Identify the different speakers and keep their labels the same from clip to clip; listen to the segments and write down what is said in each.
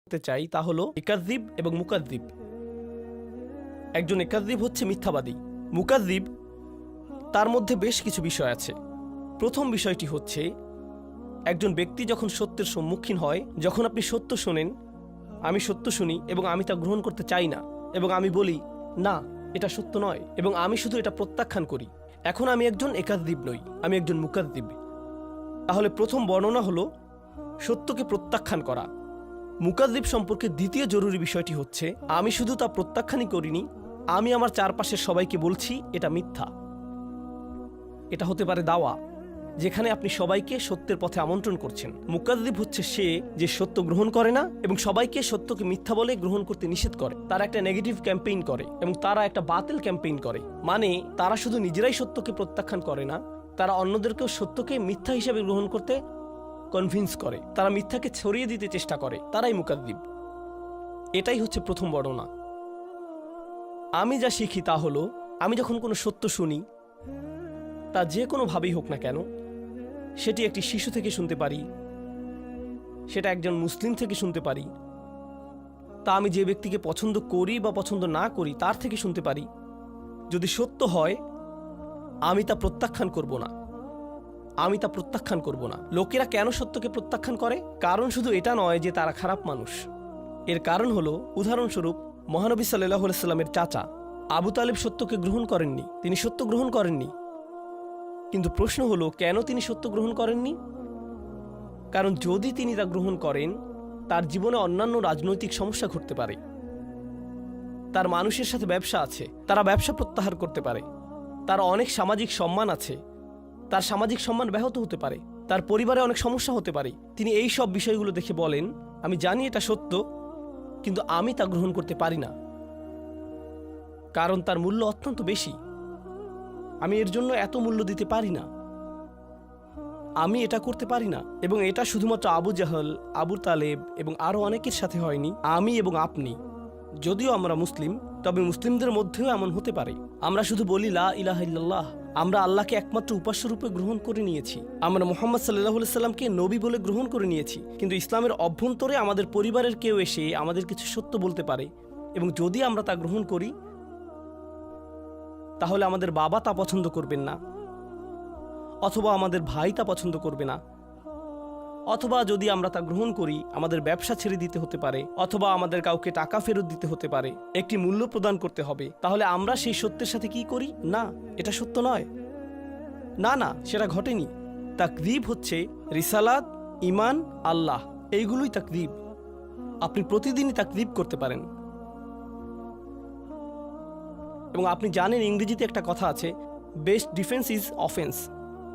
Speaker 1: করতে চাই তা হলো ইকাযযিব এবং মুকাযযিব। একজন ইকাযযিব হচ্ছে মিথ্যাবাদী, মুকাযযিব তার মধ্যে বেশ কিছু বিষয় আছে। প্রথম বিষয়টি হচ্ছে একজন ব্যক্তি যখন সত্যের সম্মুখীন হয়, যখন আপনি সত্য শোনেন, আমি সত্য শুনি এবং আমি তা গ্রহণ করতে চাই না এবং আমি বলি না এটা সত্য নয় এবং আমি শুধু এটা প্রত্যাখ্যান করি, এখন আমি একজন ইকাযযিব নই, আমি একজন মুকাযযিব। তাহলে প্রথম বর্ণনা হলো সত্যকে প্রত্যাখ্যান করা। মুকাযযিব সম্পর্কে দ্বিতীয় জরুরি বিষয়টি হচ্ছে আমি শুধু তা প্রত্যাখ্যানই করিনি, আমি আমার চারপাশের সবাইকে বলছি এটা মিথ্যা। এটা হতে পারে দাওয়া, যেখানে আপনি সবাইকে সত্যের পথে আমন্ত্রণ করছেন। মুকাযযিব হচ্ছে সে যে সত্য গ্রহণ করে না এবং সবাইকে সত্যকে মিথ্যা বলে গ্রহণ করতে নিষেধ করে। তারা একটা নেগেটিভ ক্যাম্পেইন করে এবং তারা একটা বাতিল ক্যাম্পেইন করে। মানে তারা শুধু নিজেরাই সত্যকে প্রত্যাখ্যান করে না, তারা অন্যদেরকেও সত্যকে মিথ্যা হিসেবে গ্রহণ করতে কনভিন্স করে, তারা মিথ্যাকে ছড়িয়ে দিতে চেষ্টা করে, তারাই মুকাযযিব। এটাই হচ্ছে প্রথম বর্ণনা। আমি যা শিখি তা হলো আমি যখন কোনো সত্য শুনি, তা যে কোনোভাবেই হোক না কেন, সেটি একটি শিশু থেকে শুনতে পারি, সেটা একজন মুসলিম থেকে শুনতে পারি, তা আমি যে ব্যক্তিকে পছন্দ করি বা পছন্দ না করি তার থেকে শুনতে পারি, যদি সত্য হয় আমি তা প্রত্যাখ্যান করব না, আমি তা প্রত্যাখ্যান করব না। লোকেরা কেন সত্যকে প্রত্যাখ্যান করে? কারণ শুধু এটা নয় যে তারা খারাপ মানুষ। এর কারণ হলো, উদাহরণস্বরূপ মহানবী সাল্লাল্লাহু আলাইহি সাল্লামের চাচা আবু তালেব সত্যকে গ্রহণ করেননি, তিনি সত্য গ্রহণ করেননি। কিন্তু প্রশ্ন হলো কেন তিনি সত্য গ্রহণ করেননি? কারণ যদি তিনি তা গ্রহণ করেন, তার জীবনে অন্যান্য রাজনৈতিক সমস্যা ঘটতে পারে, তার মানুষের সাথে ব্যবসা আছে, তারা ব্যবসা প্রত্যাহার করতে পারে, তার অনেক সামাজিক সম্মান আছে, তার সামাজিক সম্মান ব্যাহত হতে পারে, তার পরিবারে অনেক সমস্যা হতে পারে। তিনি এই সব বিষয়গুলো দেখে বলেন আমি জানি এটা সত্য, কিন্তু আমি তা গ্রহণ করতে পারি না, কারণ তার মূল্য অত্যন্ত বেশি, আমি এর জন্য এত মূল্য দিতে পারি না, আমি এটা করতে পারি না। এবং এটা শুধুমাত্র আবু জাহল, আবু তালেব এবং আরও অনেকের সাথে হয়নি, আমি এবং আপনি। যদিও আমরা মুসলিম, তবে মুসলিমদের মধ্যেও এমন হতে পারে। আমরা শুধু বলি লা ইলাহা ইল্লাল্লাহ, আমরা আল্লাহকে একমাত্র উপাস্য রূপে গ্রহণ করে নিয়েছি, আমরা মুহাম্মদ সাল্লাল্লাহু আলাইহি সাল্লামকে নবী বলে গ্রহণ করে নিয়েছি, কিন্তু ইসলামের অভ্যন্তরে আমাদের পরিবারের কেউ এসে আমাদের কিছু সত্য বলতে পারে এবং যদি আমরা তা গ্রহণ করি, তাহলে আমাদের বাবা তা পছন্দ করবেন না, অথবা আমাদের ভাই তা পছন্দ করবে না, অথবা যদি আমরা তা গ্রহণ করি আমাদের ব্যবসা ছেড়ে দিতে হতে পারে, অথবা আমাদের কাউকে টাকা ফেরত দিতে হতে পারে, একটি মূল্য প্রদান করতে হবে। তাহলে আমরা সেই সত্যের সাথে কি করি? না, এটা সত্য নয়, না না সেটা ঘটেনি। তাকযীব হচ্ছে রিসালাত, ঈমান, আল্লাহ, এইগুলোই তাকযীব। আপনি প্রতিদিনই তাকযীব করতে পারেন। এবং আপনি জানেন ইংরেজিতে একটা কথা আছে, বেস্ট ডিফেন্স ইজ অফেন্স।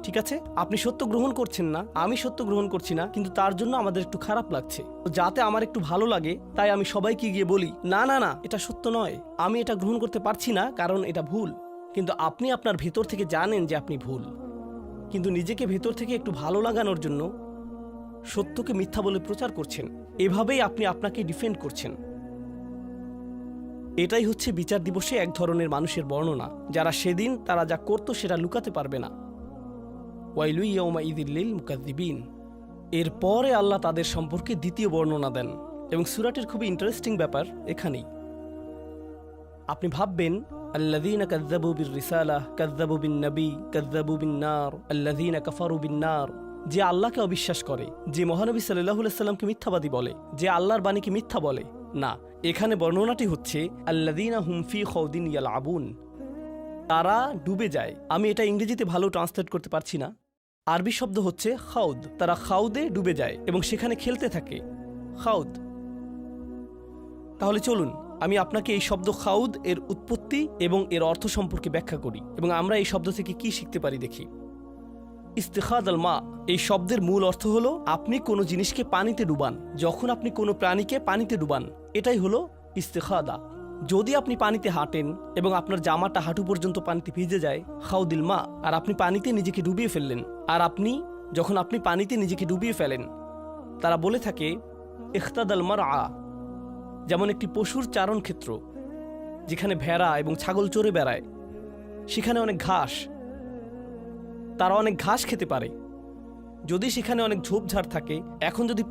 Speaker 1: ঠিক আছে, আপনি সত্য গ্রহণ করছেন না, আমি সত্য গ্রহণ করছি না, কিন্তু তার জন্য আমাদের একটু খারাপ লাগছে। যাতে আমার একটু ভালো লাগে তাই আমি সবাইকে গিয়ে বলি না না না এটা সত্য নয়, আমি এটা গ্রহণ করতে পারছি না কারণ এটা ভুল। কিন্তু আপনি আপনার ভেতর থেকে জানেন যে আপনি ভুল, কিন্তু নিজেকে ভেতর থেকে একটু ভালো লাগানোর জন্য সত্যকে মিথ্যা বলে প্রচার করছেন। এভাবেই আপনি আপনাকে ডিফেন্ড করছেন। এটাই হচ্ছে বিচার দিবসে এক ধরনের মানুষের বর্ণনা, যারা সেদিন তারা যা করত সেটা লুকাতে পারবে না। ওয়াইলু ইয়াউমাইযিল লিল মুকাযযিবিন। এরপরে আল্লাহ তাদের সম্পর্কে দ্বিতীয় বর্ণনা দেন এবং সূরাটির খুবই ইন্টারেস্টিং ব্যাপার এখানেই। আপনি ভাববেন আল্লাযীনা কাযযাবু বির রিসালাহ কাযযাবু বিন নবী কাযযাবু বিন নার আল্লাযীনা কাফারু বিন নার। যে আল্লাহকে অবিশ্বাস করে, যে মহানবী সাল্লাল্লাহু আলাইহি সাল্লামকে মিথ্যাবাদী বলে, যে আল্লাহর বাণীকে মিথ্যা বলে, না, এখানে বর্ণনাটি হচ্ছে আল্লাযীনা হুম ফি খাউদিন ইয়ালআবুন, তারা ডুবে যায়। আমি এটা ইংরেজিতে ভালো ট্রান্সলেট করতে পারছি না। আরবি শব্দ হচ্ছে খাউদ, তারা খাউদে ডুবে যায় এবং সেখানে খেলতে থাকে, খাউদ। তাহলে চলুন আমি আপনাকে এই শব্দ খাউদ এর উৎপত্তি এবং এর অর্থ সম্পর্কে ব্যাখ্যা করি এবং আমরা এই শব্দ থেকে কি শিখতে পারি দেখি। ইস্তিখাদ আল মা, এই শব্দের মূল অর্থ হলো আপনি কোনো জিনিসকে পানিতে ডুবান। যখন আপনি কোনো প্রাণীকে পানিতে ডুবান, এটাই হলো ইস্তিখাদা। যদি আপনি পানিতে হাঁটেন এবং আপনার জামাটা হাঁটু পর্যন্ত পানিতে ভিজে যায়, খাউদিল মা, আর আপনি পানিতে নিজেকে ডুবিয়ে ফেললেন, আর যখন আপনি পানিতে নিজেকে ডুবিয়ে ফেলেন, তারা বলে থাকে ইখতাদাল মারআ, যেমন একটি পশুর চারণ ক্ষেত্র, যেখানে ভেড়া এবং ছাগল চড়ে বেড়ায়, সেখানে অনেক ঘাস, তারা অনেক ঘাস খেতে পারে। যদি সেখানে অনেক ঝোপঝাড় থাকে, এখন যদি